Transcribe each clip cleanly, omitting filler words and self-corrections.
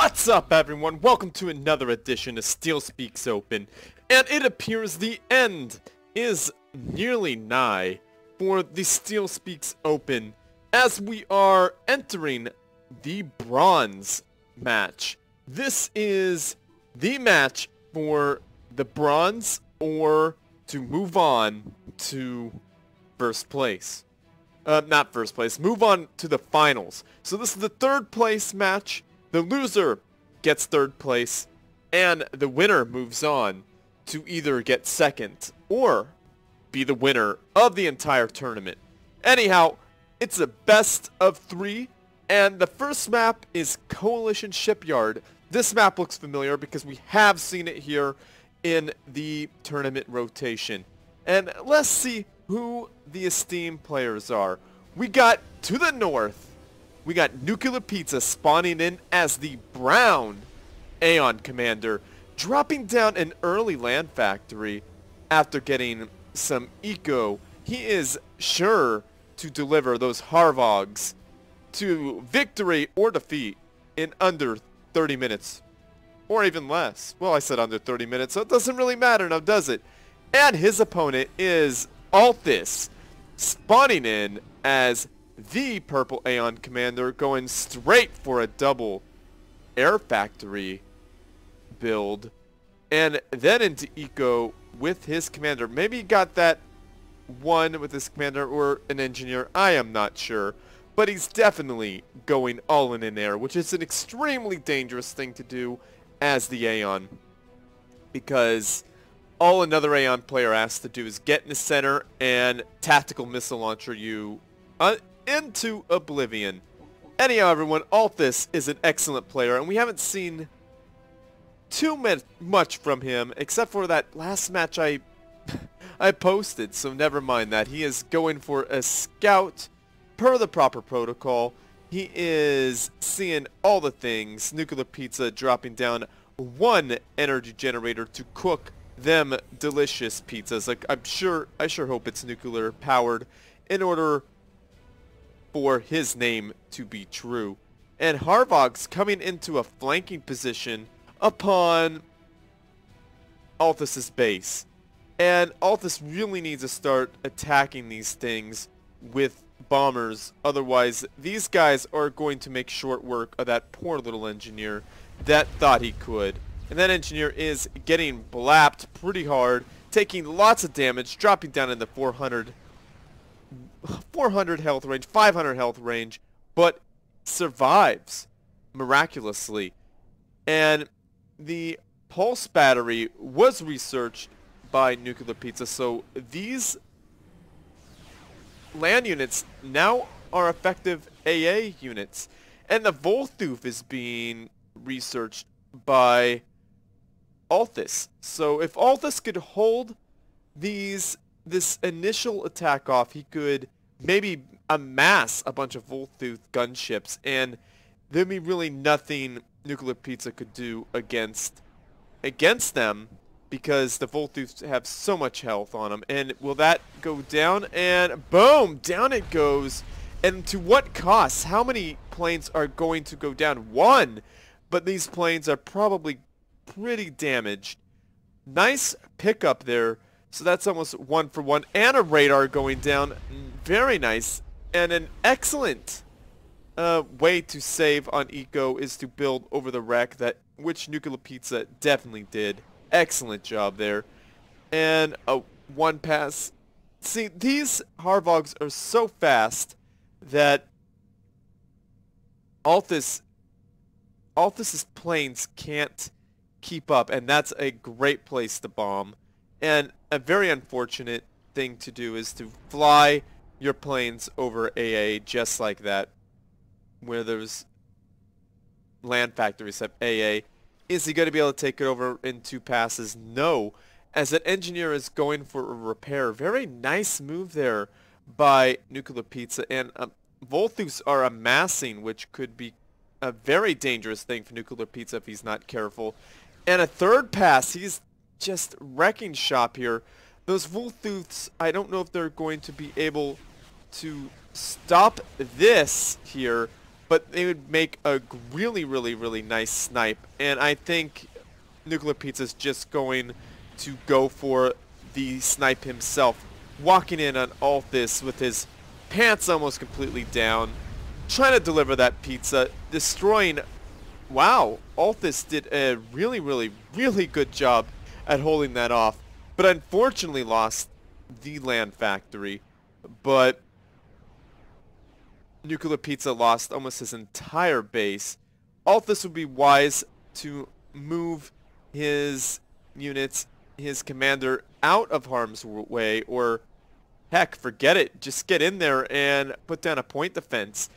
What's up, everyone? Welcome to another edition of StealSpeaks Open, and it appears the end is nearly nigh for the StealSpeaks Open as we are entering the bronze match. This is the match for the bronze or to move on to first place. Not first place, move on to the finals. So this is the third place match. The loser gets third place, and the winner moves on to either get second or be the winner of the entire tournament. Anyhow, it's a best of 3, and the first map is Coalition Shipyard. This map looks familiar because we have seen it here in the tournament rotation. And let's see who the esteemed players are. We got to the north, we got NuclearPizza spawning in as the brown Aeon commander, dropping down an early land factory after getting some eco. He is sure to deliver those Harvogs to victory or defeat in under 30 minutes. Or even less. Well, I said under 30 minutes, so it doesn't really matter now, does it? And his opponent is Althis, spawning in as the purple Aeon commander, going straight for a double air factory build, and then into eco with his commander. Maybe he got that one with his commander or an engineer, I am not sure, but he's definitely going all in air, which is an extremely dangerous thing to do as the Aeon, because all another Aeon player has to do is get in the center and tactical missile launcher you into oblivion. Anyhow, everyone, Althis is an excellent player, and we haven't seen too much from him, except for that last match I posted, so never mind that. He is going for a scout per the proper protocol. He is seeing all the things. NuclearPizza dropping down one energy generator to cook them delicious pizzas. Like, I sure hope it's nuclear powered in order for his name to be true. And Harvogs coming into a flanking position upon Althis' base. And Althis really needs to start attacking these things with bombers, otherwise these guys are going to make short work of that poor little engineer that thought he could. And that engineer is getting blapped pretty hard, taking lots of damage, dropping down in the 400 health range, 500 health range, but survives miraculously. And the pulse battery was researched by NuclearPizza, so these land units now are effective AA units. And the Volthoof is being researched by Althis. So if Althis could hold this initial attack off, he could maybe amass a bunch of Volthoof gunships, and there'd be really nothing NuclearPizza could do against them, because the Volthoofs have so much health on them. And will that go down? And boom! Down it goes. And to what cost? How many planes are going to go down? One! But these planes are probably pretty damaged. Nice pickup there. So that's almost 1 for 1. And a radar going down. Very nice. And an excellent way to save on eco is to build over the wreck, which NuclearPizza definitely did. Excellent job there. And a one pass. See, these Harvogs are so fast that Althis' planes can't keep up, and that's a great place to bomb. And a very unfortunate thing to do is to fly your planes over AA just like that, where there's land factories have AA. Is he going to be able to take it over in 2 passes? No, as an engineer is going for a repair. Very nice move there by NuclearPizza, and Volthoofs are amassing, which could be a very dangerous thing for NuclearPizza if he's not careful. And a 3rd pass, he's just wrecking shop here. Those Volthoofs, I don't know if they're going to be able to stop this here, but they would make a really, really, really nice snipe. And I think NuclearPizza is just going to go for the snipe himself, walking in on Althis with his pants almost completely down, trying to deliver that pizza, destroying. Wow, Althis did a really, really, really good job at holding that off, but unfortunately lost the land factory. But NuclearPizza lost almost his entire base. Althis would be wise to move his units, his commander, out of harm's way, or heck, forget it. Just get in there and put down a point defense.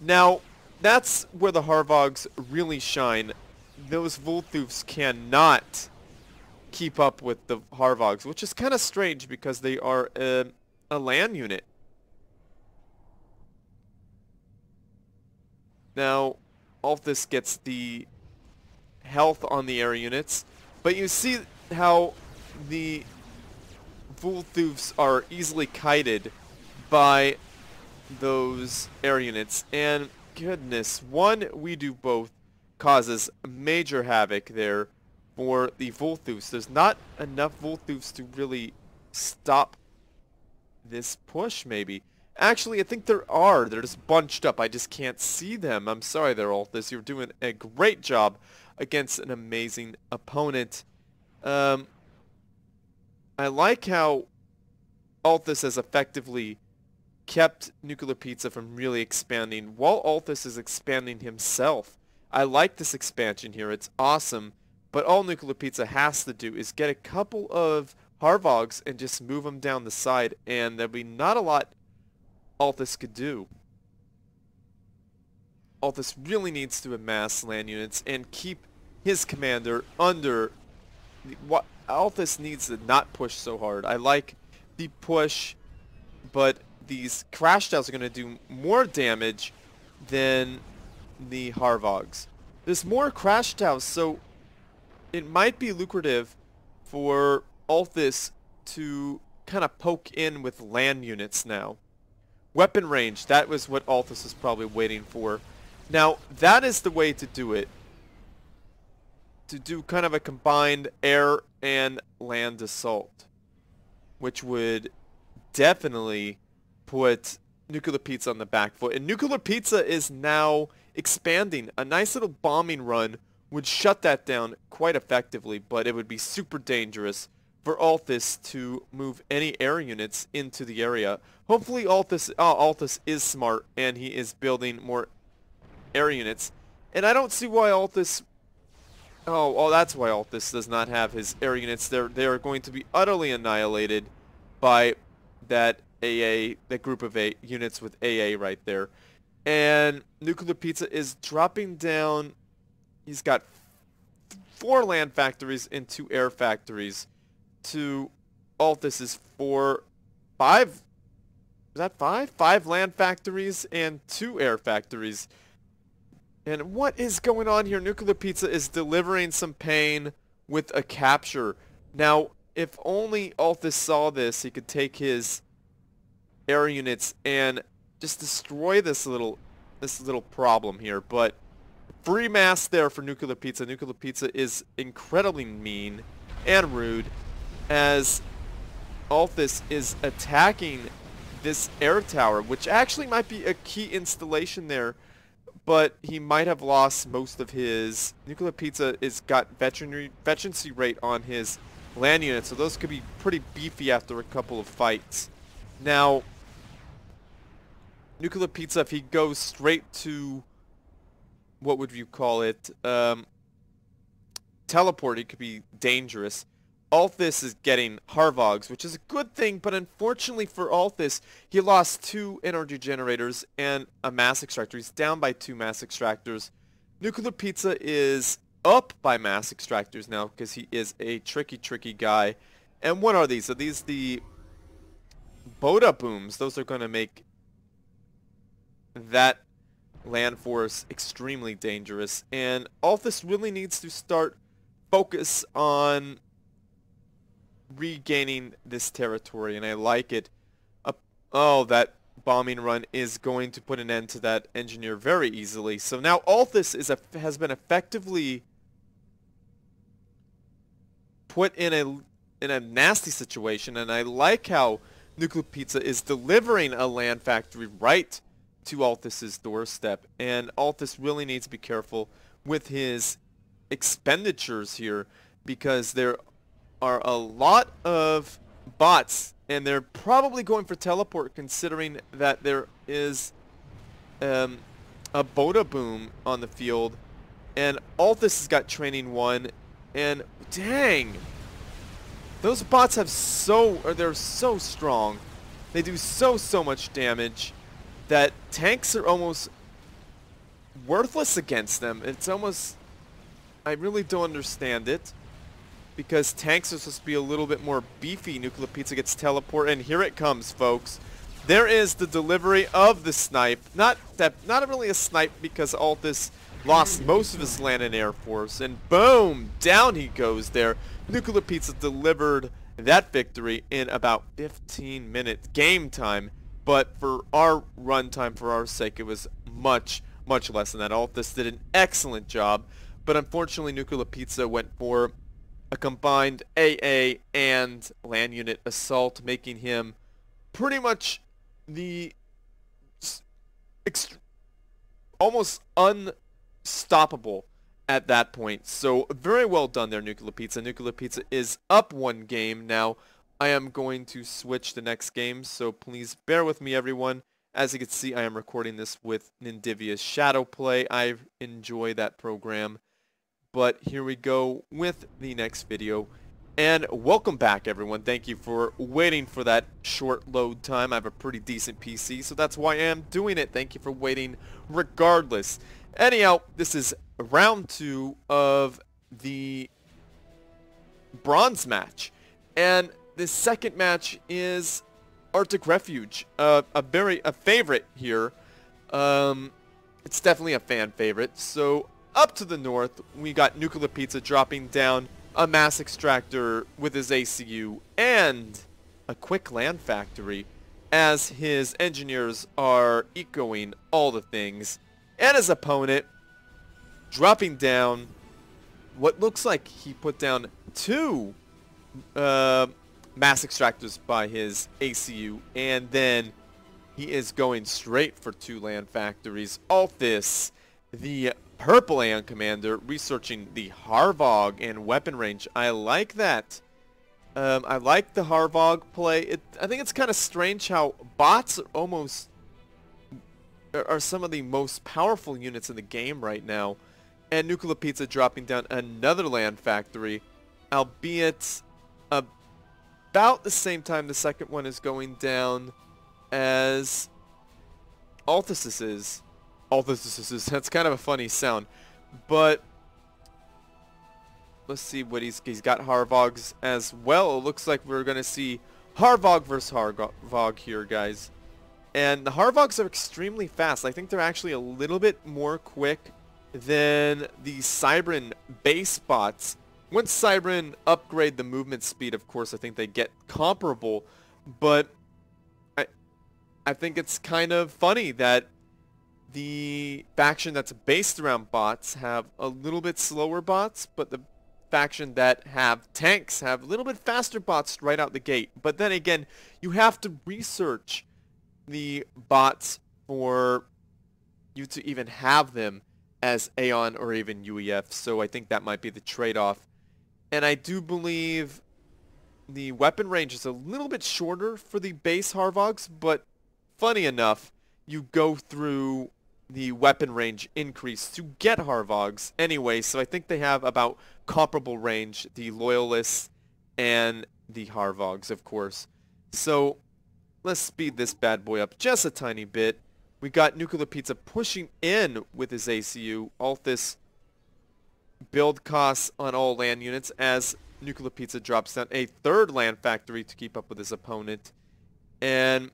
Now, that's where the Harvogs really shine. Those Volthufs cannot keep up with the Harvogs, which is kind of strange because they are a land unit. Now, Althis gets the health on the air units, but you see how the Volthufs are easily kited by those air units, and goodness, one we do both causes major havoc there for the Volthufs. There's not enough Volthufs to really stop this push, maybe. Actually, I think there are. They're just bunched up. I just can't see them. I'm sorry there, Althis. You're doing a great job against an amazing opponent. I like how Althis has effectively kept NuclearPizza from really expanding while Althis is expanding himself. I like this expansion here. It's awesome. But all NuclearPizza has to do is get a couple of Harvogs and just move them down the side, and there'll be not a lot Althis could do. Althis really needs to amass land units and keep his commander under. What Althis needs to not push so hard. I like the push, but these crash tiles are going to do more damage than the Harvogs. There's more crash tiles, so it might be lucrative for Althis to kind of poke in with land units now. Weapon range, that was what Althis was probably waiting for. Now, that is the way to do it. To do kind of a combined air and land assault, which would definitely put NuclearPizza on the back foot. And NuclearPizza is now expanding. A nice little bombing run would shut that down quite effectively, but it would be super dangerous for Althis to move any air units into the area. Hopefully Althis is smart and he is building more air units. And I don't see why Althis... Oh, that's why Althis does not have his air units. They are going to be utterly annihilated by that group of units with AA right there. And NuclearPizza is dropping down. He's got 4 land factories and 2 air factories to Althis's 5. Is that 5? 5 land factories and 2 air factories. And what is going on here? NuclearPizza is delivering some pain with a capture. Now, if only Althis saw this, he could take his air units and just destroy this little problem here. But free mass there for NuclearPizza. NuclearPizza is incredibly mean and rude as Althis is attacking this air tower, which actually might be a key installation there. But he might have lost most of his... NuclearPizza is got veterancy rate on his land units, so those could be pretty beefy after a couple of fights. Now, NuclearPizza, if he goes straight to... what would you call it? Teleport, it could be dangerous. Althis is getting Harvogs, which is a good thing, but unfortunately for Althis, he lost 2 energy generators and a mass extractor. He's down by 2 mass extractors. NuclearPizza is up by mass extractors now because he is a tricky guy. And what are these? Are these the Boda booms? Those are going to make that land force extremely dangerous. And Althis really needs to start focus on regaining this territory, and I like it. Oh, that bombing run is going to put an end to that engineer very easily. So now Althis has been effectively put in a nasty situation, and I like how NuclearPizza is delivering a land factory right to Althis's doorstep, and Althis really needs to be careful with his expenditures here, because there are a lot of bots, and they're probably going for teleport, considering that there is a Boda boom on the field, and Althis has got training 1, and dang, those bots have they're so strong. They do so much damage that tanks are almost worthless against them. It's almost, I really don't understand it, because tanks are supposed to be a little bit more beefy. NuclearPizza gets teleport, and here it comes, folks. There is the delivery of the snipe. Not really a snipe, because Althis lost most of his land and air force, and boom, down he goes there. NuclearPizza delivered that victory in about 15 minutes game time, but for our run time, for our sake, it was much less than that. Althis did an excellent job, but unfortunately NuclearPizza went for a combined AA and land unit assault, making him pretty much the almost unstoppable at that point. So very well done there, NuclearPizza. NuclearPizza is up 1 game now. I am going to switch the next game, so please bear with me, everyone. As you can see, I am recording this with Nindivia's Shadowplay. I enjoy that program. But here we go with the next video. And welcome back, everyone. Thank you for waiting for that short load time. I have a pretty decent PC, so that's why I am doing it. Thank you for waiting regardless. Anyhow, this is round 2 of the bronze match. And the second match is Arctic Refuge, a favorite here. It's definitely a fan favorite. So up to the north, we got NuclearPizza dropping down a mass extractor with his ACU and a quick land factory, as his engineers are ecoing all the things, and his opponent dropping down what looks like he put down 2 mass extractors by his ACU, and then he is going straight for 2 land factories. Althis, the purple Aeon commander, researching the Harvog and weapon range. I like that. I like the Harvog play. I think it's kind of strange how bots are some of the most powerful units in the game right now. And NuclearPizza dropping down another land factory, albeit about the same time the second one is going down as Althis is. That's kind of a funny sound. But let's see what he's got. Harvogs as well. It looks like we're going to see Harvog versus Harvog here, guys. And the Harvogs are extremely fast. I think they're actually a little bit more quick than the Cybran base bots. Once Cybran upgrade the movement speed, of course, I think they get comparable. But I think it's kind of funny that the faction that's based around bots have a little bit slower bots, but the faction that have tanks have a little bit faster bots right out the gate. But then again, you have to research the bots for you to even have them as Aeon or even UEF, so I think that might be the trade-off. And I do believe the weapon range is a little bit shorter for the base Harvogs, but funny enough, you go through the weapon range increase to get Harvogs anyway, so I think they have about comparable range, the Loyalists and the Harvogs, of course. So let's speed this bad boy up just a tiny bit. We got NuclearPizza pushing in with his ACU. Althis build costs on all land units as NuclearPizza drops down a 3rd land factory to keep up with his opponent. And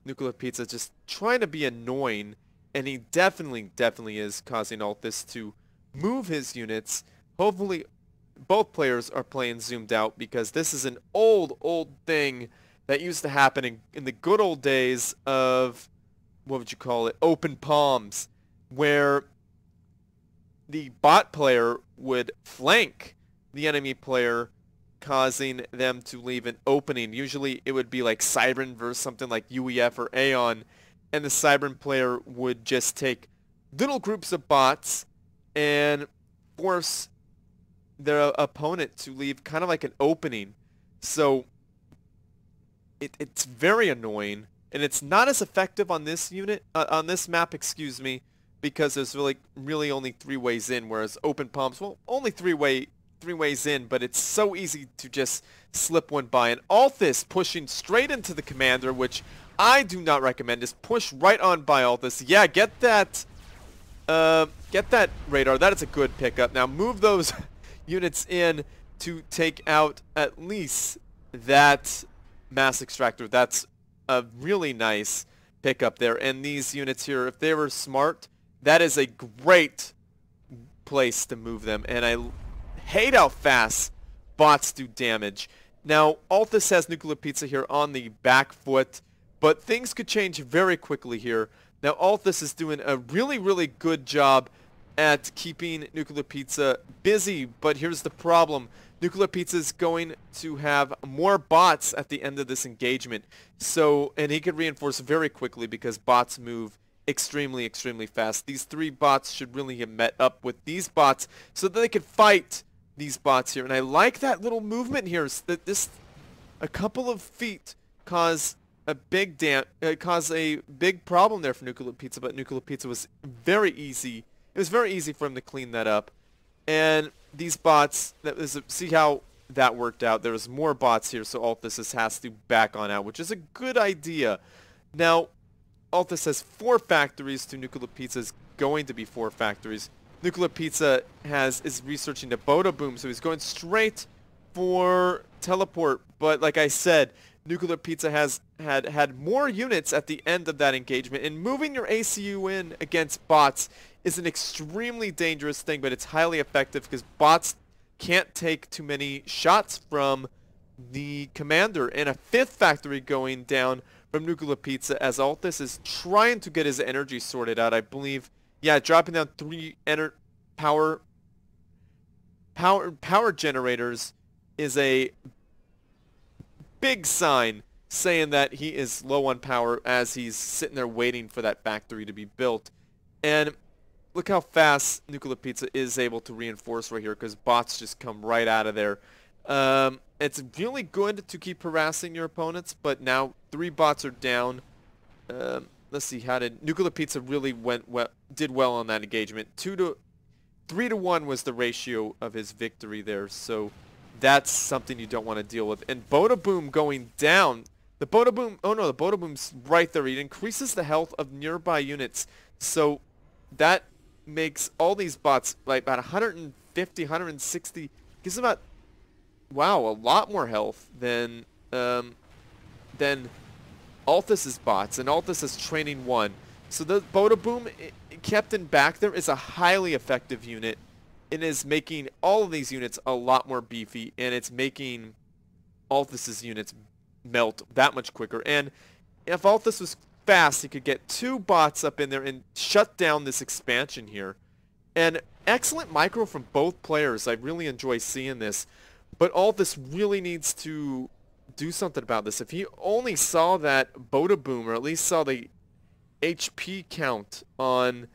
NuclearPizza just trying to be annoying, and he definitely is causing Althis to move his units. Hopefully both players are playing zoomed out, because this is an old thing that used to happen in the good old days of what would you call it, open palms, where the bot player would flank the enemy player, causing them to leave an opening. Usually it would be like Cybern versus something like UEF or Aeon, and the Cybern player would just take little groups of bots and force their opponent to leave kind of like an opening. So it's very annoying, and it's not as effective on this unit, on this map, excuse me, because there's really only 3 ways in, whereas open palms, well, only 3 ways in, but it's so easy to just slip one by. And Althis pushing straight into the commander, which I do not recommend. Just push right on by Althis. Yeah, get that radar. That is a good pickup. Now move those units in to take out at least that mass extractor. That's a really nice pickup there. And these units here, if they were smart, that is a great place to move them. And I hate how fast bots do damage. Now, Althis has NuclearPizza here on the back foot, but things could change very quickly here. Now, Althis is doing a really good job at keeping NuclearPizza busy, but here's the problem. NuclearPizza is going to have more bots at the end of this engagement. So, and he could reinforce very quickly because bots move extremely fast. These 3 bots should really have met up with these bots so that they could fight these bots here. And I like that little movement here. So that a couple of feet cause a big problem there for NuclearPizza, but NuclearPizza was very easy. It was very easy for him to clean that up. And these bots, see how that worked out. There was more bots here, so Althis has to back on out, which is a good idea. Now, Althis has 4 factories to NuclearPizza's going to be 4 factories. NuclearPizza is researching the Boda Boom, so he's going straight for teleport. But like I said, NuclearPizza has had more units at the end of that engagement, and moving your ACU in against bots is an extremely dangerous thing, but it's highly effective because bots can't take too many shots from the commander. And a 5th factory going down from NuclearPizza as Althis is trying to get his energy sorted out, I believe. Yeah, dropping down 3 power generators is a big sign saying that he is low on power as he's sitting there waiting for that factory to be built. And look how fast NuclearPizza is able to reinforce right here because bots just come right out of there. It's really good to keep harassing your opponents, but now 3 bots are down. Let's see, how did NuclearPizza really did well on that engagement. 3 to 1 was the ratio of his victory there, so that's something you don't want to deal with. And Boda Boom going down. The Boda Boom, oh no, the Boda Boom's right there. It increases the health of nearby units, so that makes all these bots like about 150, 160. Gives them about, wow, a lot more health than Althis's bots, and Althis is training 1. So the Boda Boom kept in back there is a highly effective unit. It is making all of these units a lot more beefy, and it's making Althis's units melt that much quicker. And if Althis was fast, he could get 2 bots up in there and shut down this expansion here. And excellent micro from both players. I really enjoy seeing this. But Althis really needs to do something about this. If he only saw that Boda Boom, or at least saw the HP count on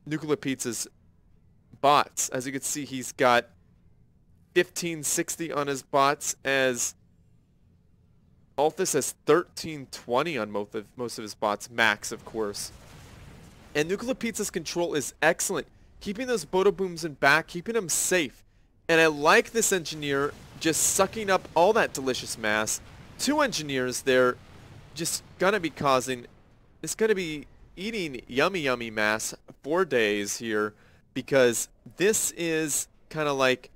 NuclearPizza's bots. As you can see, he's got 1560 on his bots, as Althis has 1320 on most of his bots, max of course. And NuclearPizza's control is excellent, keeping those Boda Booms in back, keeping them safe. And I like this engineer just sucking up all that delicious mass. 2 engineers, they're just gonna be eating yummy mass for days here, because this is kind of like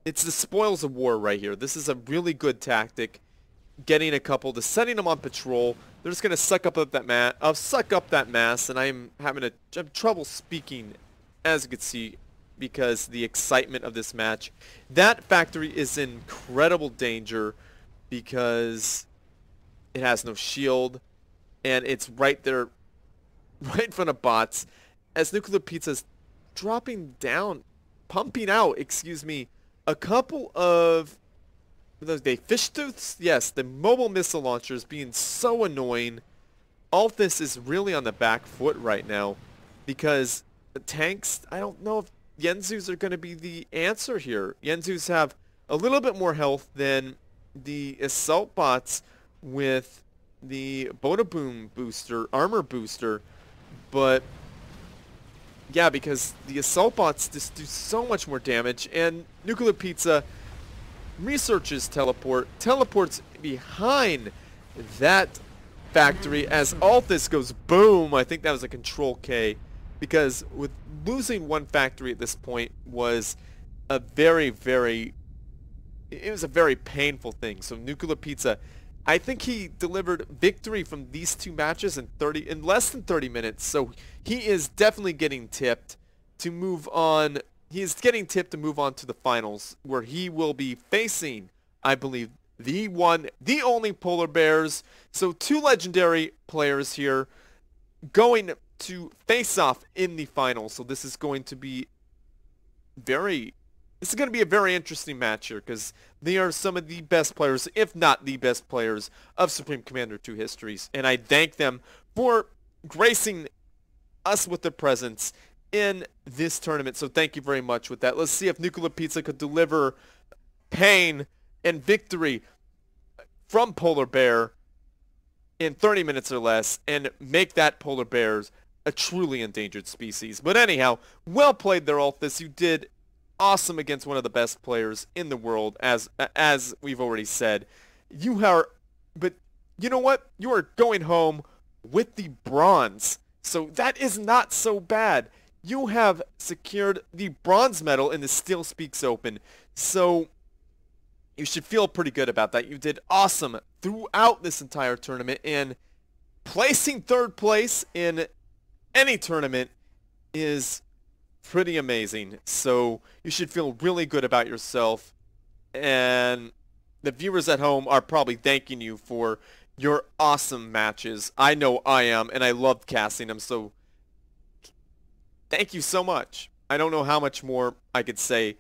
it's the spoils of war right here. This is a really good tactic, getting a couple to setting them on patrol. They're just gonna suck up that mass, and I'm having trouble speaking, as you can see, because the excitement of this match. That factory is in incredible danger because it has no shield, and it's right there, right in front of bots, as NuclearPizza's dropping down, pumping out, excuse me, a couple of those fish tooths? Yes, the mobile missile launchers being so annoying. Althis is really on the back foot right now because the tanks, I don't know if Yenzus are going to be the answer here. Yenzus have a little bit more health than the assault bots with the Bodaboom booster, armor booster, but yeah, because the assault bots just do so much more damage, and NuclearPizza researches teleports behind that factory as Althis goes boom. I think that was a control K, because with losing one factory at this point was a very painful thing. So NuclearPizza, I think he delivered victory from these two matches in less than 30 minutes. So he is definitely getting tipped to move on. He is getting tipped to move on to the finals, where he will be facing, I believe, the only Polar Bears. So two legendary players here going to face off in the finals. So this is going to be a very interesting match here, because they are some of the best players, if not the best players, of Supreme Commander 2 histories. And I thank them for gracing us with their presence in this tournament. So thank you very much with that. Let's see if NuclearPizza could deliver pain and victory from Polar Bear in 30 minutes or less and make that Polar Bears a truly endangered species. But anyhow, well played there, Althis. You did awesome against one of the best players in the world, as we've already said. But you know what? You are going home with the bronze. So that is not so bad. You have secured the bronze medal in the StealSpeaks Open. So you should feel pretty good about that. You did awesome throughout this entire tournament, and placing third place in any tournament is pretty amazing. So you should feel really good about yourself, and the viewers at home are probably thanking you for your awesome matches. I know I am, and I loved casting them, so thank you so much. I don't know how much more I could say.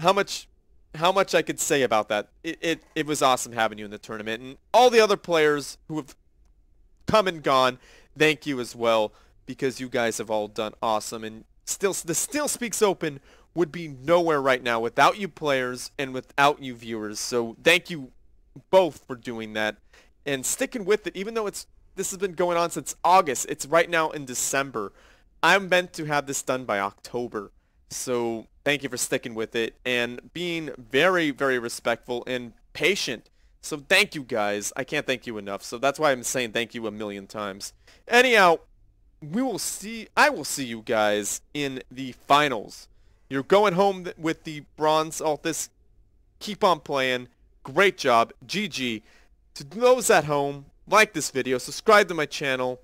How much I could say about that. It was awesome having you in the tournament, and all the other players who have come and gone, thank you as well, because you guys have all done awesome. And still, the StealSpeaks Open would be nowhere right now without you players and without you viewers. So thank you both for doing that and sticking with it, even though this has been going on since August. It's right now in December. I'm meant to have this done by October. So thank you for sticking with it and being very respectful and patient. So thank you guys. I can't thank you enough. So that's why I'm saying thank you a million times. Anyhow, I will see you guys in the finals. You're going home with the bronze, Althis. Keep on playing. Great job. GG. To those at home, like this video, subscribe to my channel,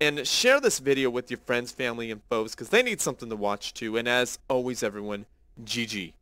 and share this video with your friends, family, and foes, because they need something to watch too. And as always, everyone, GG.